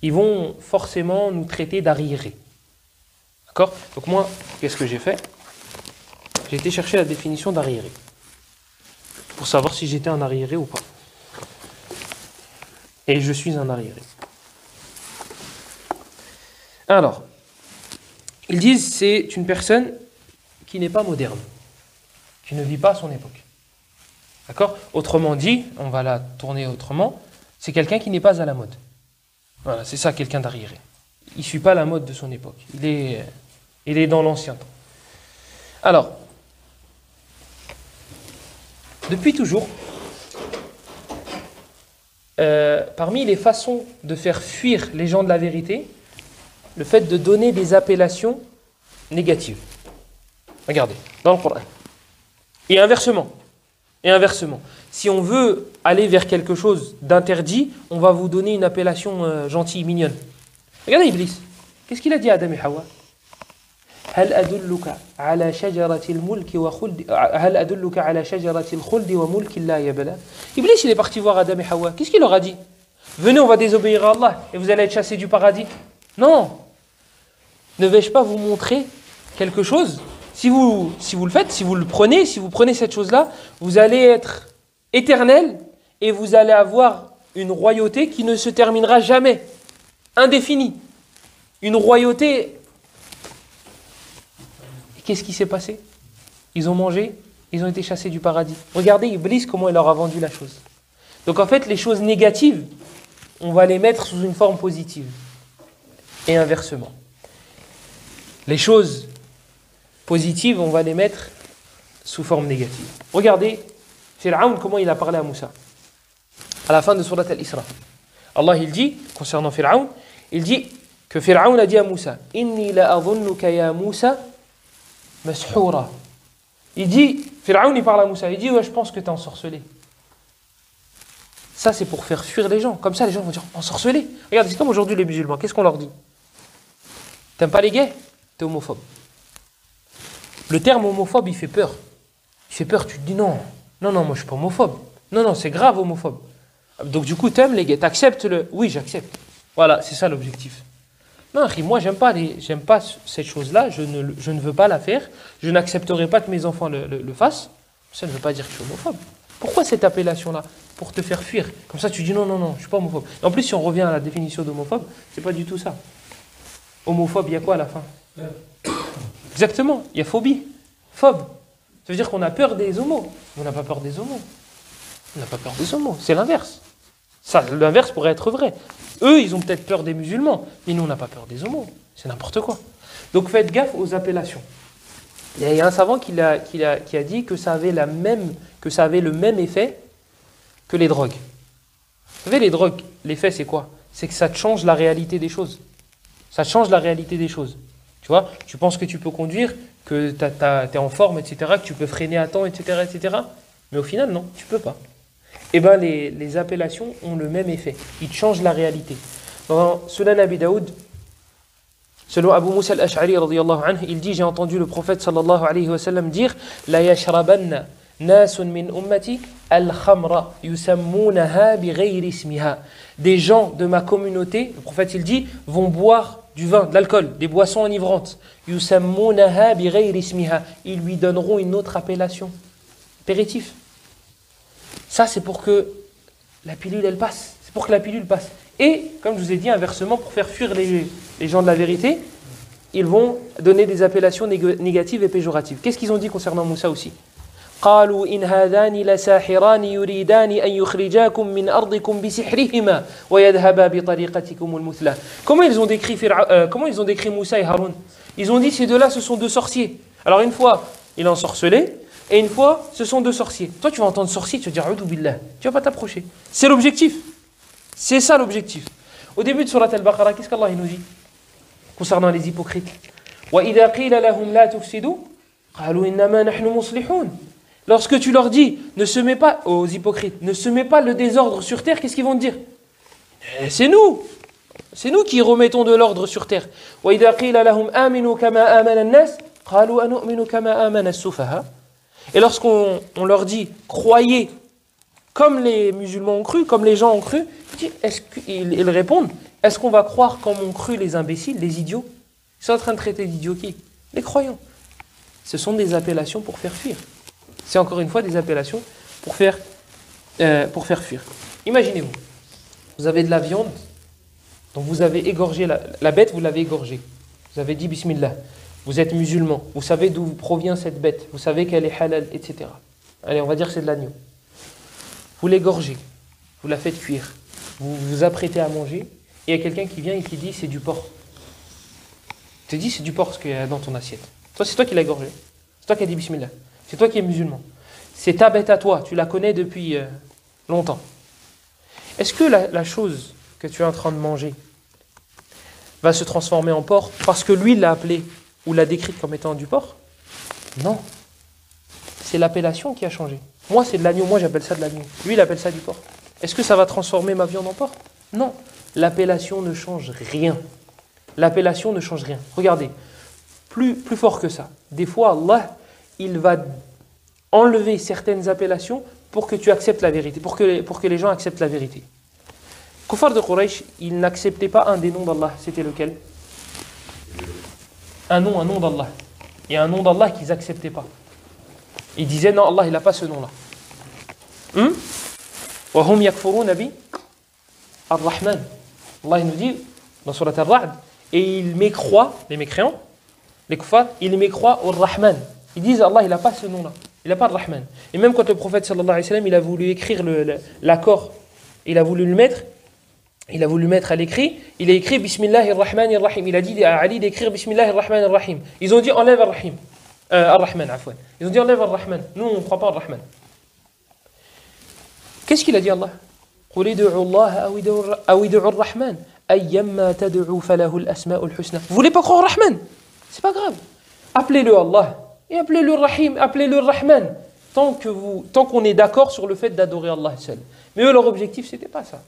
ils vont forcément nous traiter d'arriérés. D'accord? Donc moi, qu'est-ce que j'ai fait? J'ai été chercher la définition d'arriéré, pour savoir si j'étais un arriéré ou pas. Et je suis un arriéré. Alors, ils disent c'est une personne qui n'est pas moderne, qui ne vit pas à son époque. D'accord? Autrement dit, on va la tourner autrement, c'est quelqu'un qui n'est pas à la mode. Voilà, c'est ça, quelqu'un d'arriéré. Il ne suit pas la mode de son époque. Il est dans l'ancien temps. Alors, depuis toujours, parmi les façons de faire fuir les gens de la vérité, le fait de donner des appellations négatives. Regardez, dans le Coran. Et inversement. Si on veut aller vers quelque chose d'interdit, on va vous donner une appellation gentille, mignonne. Regardez Iblis. Qu'est-ce qu'il a dit à Adam et Hawa? هل أدلك على شجرة الملك وخلد هل أدلك على شجرة الخلد وملك لا يبلى. Iblis, il est parti voir Adam et Hawa. Qu'est-ce qu'il leur a dit? Venez, on va désobéir à Allah et vous allez être chassés du paradis. Non. Ne vais-je pas vous montrer quelque chose? Si vous le faites, si vous prenez cette chose-là, vous allez être éternel et vous allez avoir une royauté qui ne se terminera jamais, indéfinie. Une royauté. Et qu'est-ce qui s'est passé? Ils ont mangé, ils ont été chassés du paradis. Regardez Iblis comment il leur a vendu la chose. Donc en fait, les choses négatives, on va les mettre sous une forme positive. Et inversement. Les choses positives, on va les mettre sous forme négative. Regardez, Pharaon, comment il a parlé à Moussa. À la fin de Surat Al-Isra. Allah, il dit, concernant Pharaon, il dit que Pharaon a dit à Moussa, Inni la adhunnuka ya Moussa mashoura. Il dit, Pharaon, il parle à Moussa, il dit, ouais, je pense que tu es ensorcelé. Ça, c'est pour faire fuir les gens. Comme ça, les gens vont dire, ensorcelé. Regarde, c'est comme aujourd'hui les musulmans. Qu'est-ce qu'on leur dit? T'aimes pas les gays? T'es homophobe. Le terme homophobe, il fait peur. Il fait peur, tu te dis non, moi je suis pas homophobe. Non, c'est grave homophobe. Donc du coup, t'aimes les gays, t'acceptes le... Oui, j'accepte. Voilà, c'est ça l'objectif. Non, moi j'aime pas cette chose-là, je ne veux pas la faire, je n'accepterai pas que mes enfants le fassent. Ça ne veut pas dire que je suis homophobe. Pourquoi cette appellation-là? Pour te faire fuir. Comme ça, tu dis non, je suis pas homophobe. Et en plus, si on revient à la définition d'homophobe, c'est pas du tout ça. Homophobe, il y a quoi à la fin? Exactement, il y a phobie. Phobe. Ça veut dire qu'on a peur des homos. On n'a pas peur des homos. On n'a pas peur des homos. C'est l'inverse. Ça, l'inverse pourrait être vrai. Eux, ils ont peut-être peur des musulmans, mais nous, on n'a pas peur des homos. C'est n'importe quoi. Donc faites gaffe aux appellations. Il y a un savant qui a dit que ça avait le même effet que les drogues. Vous savez, les drogues, l'effet c'est quoi? C'est que ça te change la réalité des choses. Ça te change la réalité des choses. Tu vois, tu penses que tu peux conduire, que tu es en forme, etc., que tu peux freiner à temps, etc. Mais au final, non, tu peux pas. Eh bien, les appellations ont le même effet. Ils te changent la réalité. Dans Sunan Abi Daoud, selon Abu Musa al-Ash'ari, radiyallahu anhu, il dit, j'ai entendu le prophète, sallallahu alayhi wa sallam, dire « La yashrabanna nasun min ummati al-khamra yusammunaha bi ghayri ismiha » Des gens de ma communauté, le prophète, il dit, vont boire du vin, de l'alcool, des boissons enivrantes. Yusammunaha bi ghayri ismiha. Ils lui donneront une autre appellation. Apéritif. Ça, c'est pour que la pilule, elle passe. C'est pour que la pilule passe. Et, comme je vous ai dit, inversement, pour faire fuir les gens de la vérité, ils vont donner des appellations négatives et péjoratives. Qu'est-ce qu'ils ont dit concernant Moussa aussi? قالوا إن هذان لساحران يريدان أن يخرجاكم من أرضكم بسحرهما ويذهبا بطريقتكم المثلى. Comment ils ont décrit Moussa et Haroun? Ils ont dit ces deux-là, ce sont deux sorciers. Alors une fois, il a ensorcelé, et une fois, ce sont deux sorciers. Toi, tu vas entendre sorcier, tu vas dire A'udhu billah. Tu vas pas t'approcher. C'est l'objectif. C'est ça l'objectif. Au début de Surat Al-Baqarah, qu'est-ce qu'Allah nous dit concernant les hypocrites? وَإِذَا قِيلَ لَهُمْ لَا تُفْسِدُوا قَالُوا إِنَّمَا نَحْنُ مُصْلِحُونَ. Lorsque tu leur dis, ne se mets pas, aux hypocrites, ne se mets pas le désordre sur terre, qu'est-ce qu'ils vont te dire? C'est nous qui remettons de l'ordre sur terre. وَإِذَا قِيلَ لَهُمْ آمِنُوا كَمَا آمَنَ النَّاسِ قَالُوا أَنُؤْمِنُ كَمَا آمَنَ السُّفَهَاءُ. Et lorsqu'on leur dit, croyez comme les musulmans ont cru, comme les gens ont cru, ils répondent, est-ce qu'on va croire comme ont cru les imbéciles, les idiots? Ils sont en train de traiter d'idiots qui? Les croyants. Ce sont des appellations pour faire fuir. C'est encore une fois des appellations pour faire fuir. Imaginez-vous, vous avez de la viande, donc vous avez égorgé la bête, vous l'avez égorgée. Vous avez dit Bismillah. Vous êtes musulman, vous savez d'où provient cette bête, vous savez qu'elle est halal, etc. Allez, on va dire que c'est de l'agneau. Vous l'égorgez, vous la faites cuire, vous vous apprêtez à manger, et il y a quelqu'un qui vient et qui dit c'est du porc. Tu te dis c'est du porc ce qu'il y a dans ton assiette. Toi, c'est toi qui l'as égorgé. C'est toi qui as dit Bismillah. C'est toi qui es musulman. C'est ta bête à toi, tu la connais depuis longtemps. Est-ce que la chose que tu es en train de manger va se transformer en porc parce que lui l'a appelé ou l'a décrite comme étant du porc? Non. C'est l'appellation qui a changé. Moi, c'est de l'agneau. Moi, j'appelle ça de l'agneau. Lui, il appelle ça du porc. Est-ce que ça va transformer ma viande en porc? Non. L'appellation ne change rien. L'appellation ne change rien. Regardez, plus fort que ça. Des fois, Allah, il va enlever certaines appellations pour que tu acceptes la vérité, pour que les gens acceptent la vérité. Kuffar de Quraysh, ils n'acceptaient pas un des noms d'Allah. C'était lequel? Un nom d'Allah. Il y a un nom d'Allah qu'ils n'acceptaient pas. Ils disaient non, Allah il n'a pas ce nom-là. Wa hum yakfuruna bi ar-Rahman. Allah il nous dit dans Surat Ar-Ra'd, et ils mécroient, les mécréants, les kuffars, ils mécroient au Rahman. Ils disent Allah il n'a pas ce nom-là. Il n'a pas de Rahman. Et même quand le prophète sallallahu alayhi wa sallam, il a voulu écrire l'accord, il a voulu le mettre à l'écrit, il a écrit Bismillahir-Rahmanir-Rahim. Il a dit à Ali d'écrire Bismillahir-Rahmanir-Rahim. Ils ont dit enlève Ar-Rahim. Ar-Rahman, afwan. Ils ont dit enlève Ar-Rahman. Nous, on ne croit pas Ar-Rahman. Qu'est-ce qu'il a dit Allah? Qul id'u Allah aw id'u Ar-Rahman. Ayyamma tad'u falahu al-asma'ul husna. Vous voulez pas croire Ar-Rahman? C'est pas grave. Appelez-le Allah. Et appelez-le Rahim, appelez-le Rahman. Tant qu'on est d'accord sur le fait d'adorer Allah seul. Mais eux, leur objectif, c'était pas ça.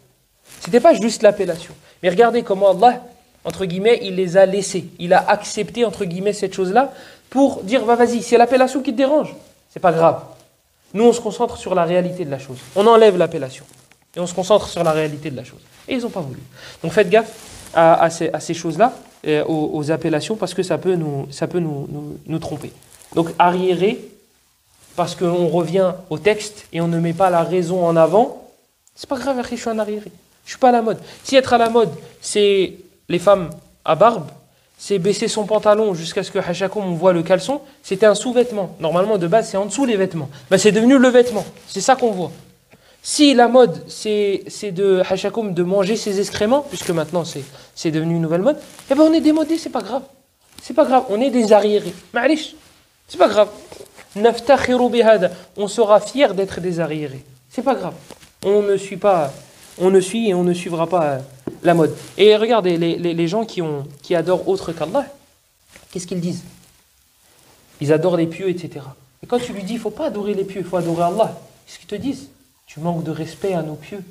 C'était pas juste l'appellation. Mais regardez comment Allah, entre guillemets, il les a laissés. Il a accepté, entre guillemets, cette chose-là pour dire, bah vas-y, c'est l'appellation qui te dérange. C'est pas grave. Nous, on se concentre sur la réalité de la chose. On enlève l'appellation. Et on se concentre sur la réalité de la chose. Et ils n'ont pas voulu. Donc faites gaffe à ces choses-là, aux appellations, parce que ça peut nous tromper. Donc arriérer, parce qu'on revient au texte et on ne met pas la raison en avant, c'est pas grave, je suis en arriéré. Je suis pas à la mode. Si être à la mode, c'est les femmes à barbe, c'est baisser son pantalon jusqu'à ce que Hachakoum on voit le caleçon, c'était un sous-vêtement. Normalement, de base, c'est en dessous les vêtements. Ben, c'est devenu le vêtement. C'est ça qu'on voit. Si la mode, c'est de Hachakoum de manger ses excréments, puisque maintenant c'est devenu une nouvelle mode, eh ben on est démodé, c'est pas grave. C'est pas grave, on est des arriérés. Ma'alish, c'est pas grave. Naftakhiru bihada, on sera fier d'être des arriérés. C'est pas grave. On ne suit et on ne suivra pas la mode. Et regardez, les gens qui adorent autre qu'Allah, qu'est-ce qu'ils disent? Ils adorent les pieux, etc. Et quand tu lui dis, il ne faut pas adorer les pieux, il faut adorer Allah, qu'est-ce qu'ils te disent? Tu manques de respect à nos pieux.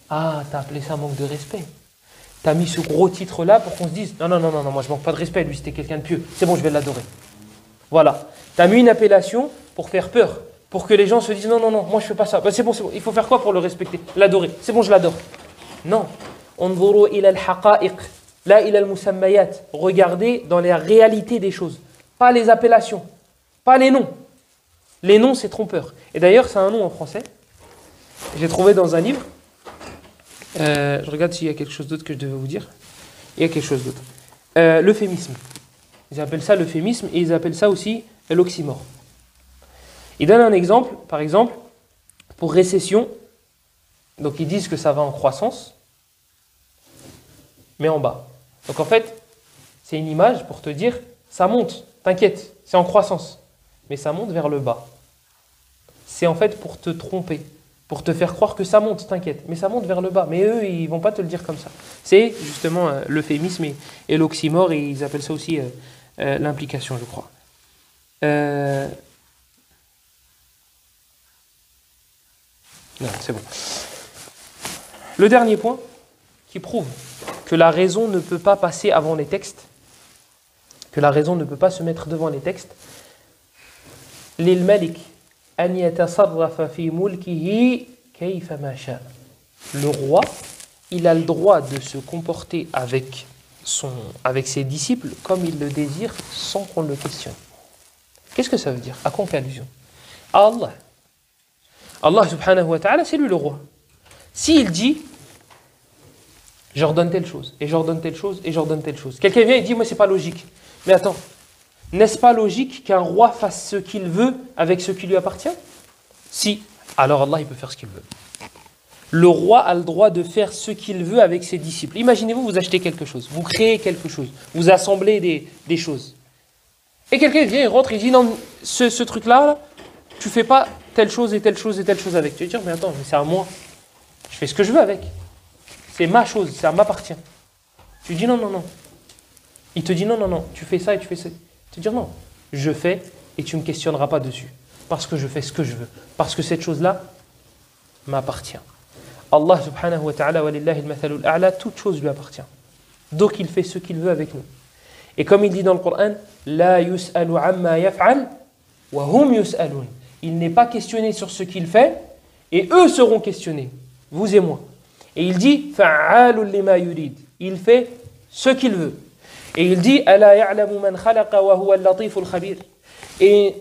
Ah, t'as appelé ça manque de respect. T'as mis ce gros titre-là pour qu'on se dise, non, moi je manque pas de respect, lui c'était quelqu'un de pieux, c'est bon, je vais l'adorer. Voilà. T'as mis une appellation pour faire peur, pour que les gens se disent, non, moi je fais pas ça. Ben, c'est bon, il faut faire quoi pour le respecter? L'adorer. C'est bon, je l'adore. Non. Unzuru ila al-haqa'iq, la ila al-musammayat. Regardez dans la réalité des choses. Pas les appellations, pas les noms. Les noms, c'est trompeur. Et d'ailleurs, c'est un nom en français. J'ai trouvé dans un livre. Je regarde s'il y a quelque chose d'autre que je devais vous dire. Il y a quelque chose d'autre. L'euphémisme. Ils appellent ça l'euphémisme et ils appellent ça aussi l'oxymore. Ils donnent un exemple, par exemple, pour récession. Donc ils disent que ça va en croissance, mais en bas. Donc en fait, c'est une image pour te dire, ça monte, t'inquiète, c'est en croissance, mais ça monte vers le bas. C'est en fait pour te tromper, pour te faire croire que ça monte, t'inquiète, mais ça monte vers le bas. Mais eux, ils vont pas te le dire comme ça. C'est justement l'euphémisme et l'oxymore, et ils appellent ça aussi l'implication, je crois. Non, c'est bon. Le dernier point qui prouve que la raison ne peut pas passer avant les textes, que la raison ne peut pas se mettre devant les textes, lil malik an yatasarrafa fi mulkihi kayfa ma sha. Le roi, il a le droit de se comporter avec ses disciples comme il le désire sans qu'on le questionne. Qu'est-ce que ça veut dire? À quoi on fait allusion? À Allah. Allah subhanahu wa ta'ala, c'est lui le roi. S'il dit, j'ordonne telle chose, et j'ordonne telle chose, et j'ordonne telle chose. Quelqu'un vient et dit, moi c'est pas logique. Mais attends, n'est-ce pas logique qu'un roi fasse ce qu'il veut avec ce qui lui appartient? Si, alors Allah il peut faire ce qu'il veut. Le roi a le droit de faire ce qu'il veut avec ses disciples. Imaginez-vous, vous achetez quelque chose, vous créez quelque chose, vous assemblez des choses. Et quelqu'un vient, il rentre, il dit, non, ce truc-là, tu fais pas telle chose et telle chose et telle chose avec. Tu vas dire, mais attends, mais c'est à moi. Je fais ce que je veux avec. C'est ma chose, ça m'appartient. Tu dis non, non, non. Il te dit non, non, non, tu fais ça et tu fais ça. Tu dis non, je fais et tu ne me questionneras pas dessus. Parce que je fais ce que je veux. Parce que cette chose-là m'appartient. Allah subhanahu wa ta'ala, walillahi al-mathalul a'la, toute chose lui appartient. Donc il fait ce qu'il veut avec nous. Et comme il dit dans le Coran, la yus'alu amma yaf'al wa hum yus'alun. Il n'est pas questionné sur ce qu'il fait et eux seront questionnés, vous et moi. Et il dit fa'alul lima yurid. Il fait ce qu'il veut. Et il dit ala ya'lamu man khalaqa wa huwa al-latiful khabir. Et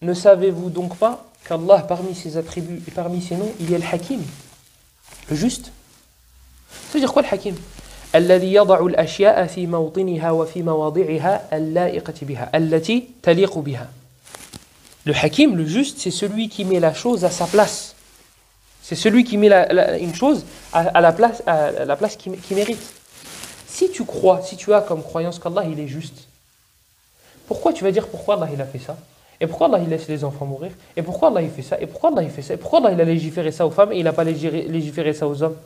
ne savez-vous donc pas qu'Allah, parmi ses attributs et parmi ses noms, il y a le Hakim, le juste. Ça veut dire quoi le Hakim? الذي يضع الأشياء في موطنها وفي مواضعها اللائقة بها التي تليق بها. Le Hakim, le juste, c'est celui qui met la chose à sa place. C'est celui qui met une chose à la place qui mérite. Si tu crois, si tu as comme croyance qu'Allah il est juste, pourquoi tu vas dire pourquoi Allah il a fait ça? Et pourquoi Allah il laisse les enfants mourir? Et pourquoi Allah il fait ça? Et pourquoi Allah il fait ça? Et pourquoi Allah il a légiféré ça aux femmes et il n'a pas légiféré ça aux hommes?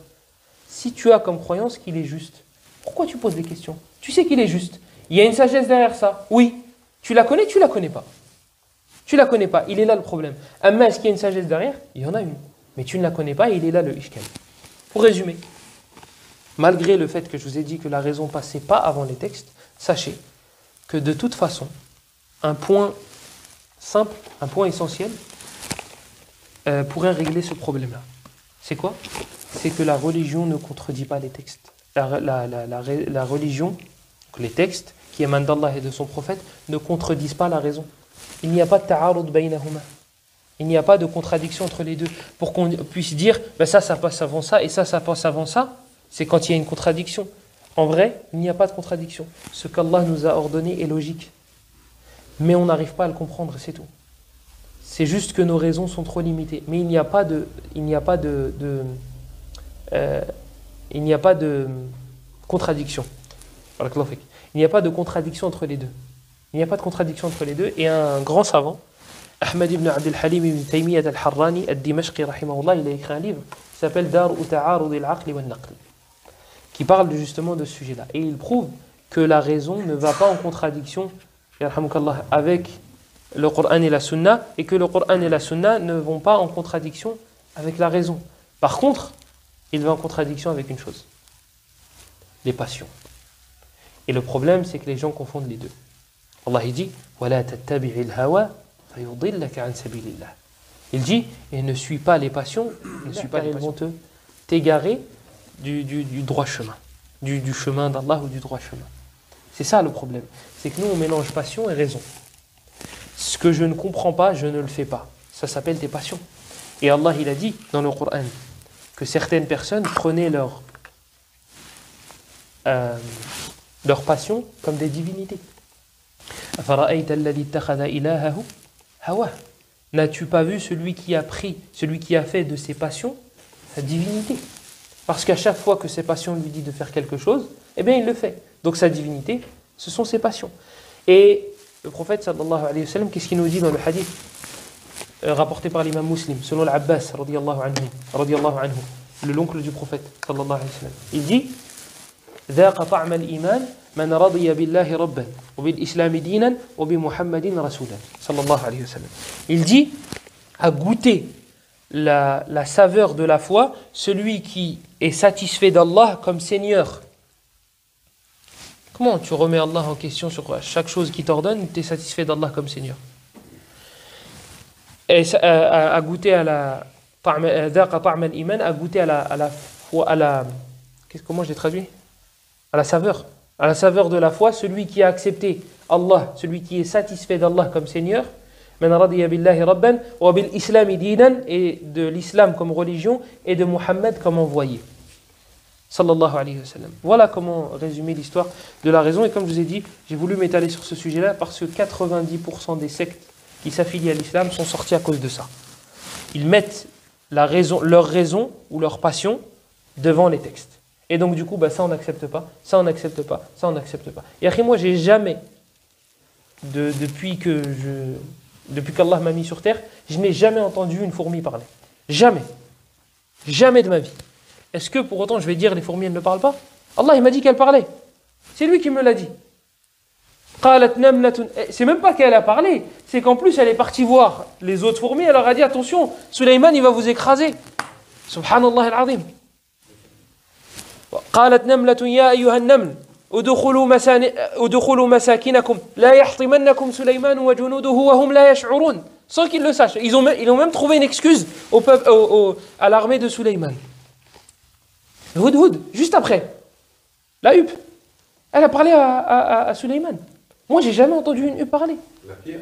Si tu as comme croyance qu'il est juste, pourquoi tu poses des questions? Tu sais qu'il est juste. Il y a une sagesse derrière ça. Oui. Tu la connais, tu la connais pas. Tu la connais pas. Il est là le problème. Mais est-ce qu'il y a une sagesse derrière? Il y en a une. Mais tu ne la connais pas et il est là le ishkal. Pour résumer, malgré le fait que je vous ai dit que la raison passait pas avant les textes, sachez que de toute façon, un point simple, un point essentiel pourrait régler ce problème-là. C'est quoi? C'est que la religion ne contredit pas les textes. La religion, les textes qui émanent d'Allah et de son prophète, ne contredisent pas la raison. Il n'y a pas de ta'arud baynahuma. Il n'y a pas de contradiction entre les deux. Pour qu'on puisse dire, ben ça passe avant ça et ça passe avant ça, c'est quand il y a une contradiction. En vrai, il n'y a pas de contradiction. Ce qu'Allah nous a ordonné est logique. Mais on n'arrive pas à le comprendre, c'est tout. C'est juste que nos raisons sont trop limitées. Mais il n'y a pas de contradiction. Il n'y a pas de contradiction entre les deux. Il n'y a pas de contradiction entre les deux. Et un grand savant, Ahmad ibn Abdel Halim ibn Taymiyyah al-Harrani al-Dimashqi rahimahullah, il a écrit un livre qui s'appelle Dar'u Ta'arud al-Aqli wal-Naql, qui parle justement de ce sujet-là. Et il prouve que la raison ne va pas en contradiction avec le Coran et la Sunna, et que le Coran et la Sunna ne vont pas en contradiction avec la raison. Par contre, il va en contradiction avec une chose: les passions. Et le problème, c'est que les gens confondent les deux. Allah il dit وَلَا تَتَّبِعِ الْهَوَى فَيُضِلَّكَ عَنْ سَبِيلِ اللَّهِ. Il dit, et ne suis pas les passions, ils vont t'égarer du droit chemin, du chemin d'Allah ou du droit chemin. C'est ça le problème. C'est que nous, on mélange passion et raison. Ce que je ne comprends pas, je ne le fais pas. Ça s'appelle des passions. Et Allah, il a dit dans le Coran que certaines personnes prenaient leur passion comme des divinités. N'as-tu pas vu celui qui a fait de ses passions sa divinité? Parce qu'à chaque fois que ses passions lui disent de faire quelque chose, eh bien il le fait. Donc sa divinité, ce sont ses passions. Et le prophète sallallahu alayhi wa sallam, qu'est-ce qu'il nous dit dans le hadith rapporté par l'imam Muslim, selon l'Abbas radiyallahu anhu, l'oncle du prophète sallallahu alayhi wa sallam. Il dit ذاق طعم الإيمان من رضي بالله ربا وبالإسلام دينا وبمحمد رسولا صلى الله عليه وسلم. Il dit à goûter la saveur de la foi celui qui est satisfait d'Allah comme Seigneur. Comment tu remets Allah en question sur chaque chose qu'il t'ordonne? Tu es satisfait d'Allah comme Seigneur. Et à goûter à la ذاق طعم الإيمان, à goûter à la foi, Comment je l'ai traduit? À la saveur. À la saveur de la foi, celui qui a accepté Allah, celui qui est satisfait d'Allah comme Seigneur, Man radiya billahi rabban wa bil islami dinan, et de l'islam comme religion et de Muhammad comme envoyé. Sallallahu alayhi wa sallam. Voilà comment résumer l'histoire de la raison. Et comme je vous ai dit, j'ai voulu m'étaler sur ce sujet-là parce que 90% des sectes qui s'affilient à l'islam sont sortis à cause de ça. Ils mettent leur raison ou leur passion devant les textes. Et donc du coup, ça on n'accepte pas, ça on n'accepte pas, ça on n'accepte pas. Et après, moi j'ai jamais, depuis qu'Allah m'a mis sur terre, je n'ai jamais entendu une fourmi parler. Jamais. Jamais de ma vie. Est-ce que pour autant je vais dire les fourmis elles ne parlent pas? Allah il m'a dit qu'elles parlaient. C'est lui qui me l'a dit. C'est même pas qu'elle a parlé, c'est qu'en plus elle est partie voir les autres fourmis, elle leur a dit attention, Sulayman il va vous écraser. Subhanallah al-azim. قالت نملة يا أيها النمل ادخلوا مساكنكم لا يحطمنكم سليمان وجنوده وهم لا يشعرون. Sans qu'ils le sachent. Ils ont même trouvé une excuse à l'armée de Sulayman. Hudhud, juste après. La huppe. Elle a parlé à Sulayman. Moi, j'ai jamais entendu une huppe parler. La pierre.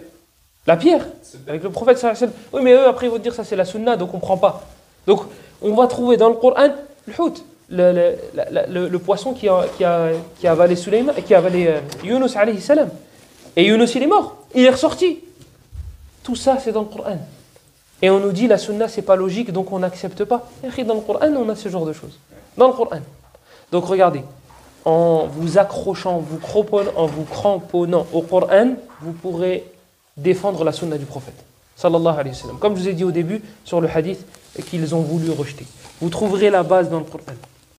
La pierre. Avec le prophète sallallahu alayhi wa sallam. Oui, mais eux, après, ils vont dire ça, c'est la sunna, donc on ne comprend pas. Donc, on va trouver dans le Coran le hut. Le poisson qui a avalé Sulayman, qui a avalé Yunus alayhi salam. Et Yunus il est mort, il est ressorti. Tout ça c'est dans le Coran. Et on nous dit la sunna c'est pas logique donc on n'accepte pas. Et dans le Coran on a ce genre de choses. Dans le Coran. Donc regardez, en vous accrochant, en vous cramponnant au Coran, vous pourrez défendre la sunna du prophète. Sallallahu alayhi wa sallam. Comme je vous ai dit au début sur le hadith qu'ils ont voulu rejeter. Vous trouverez la base dans le Coran.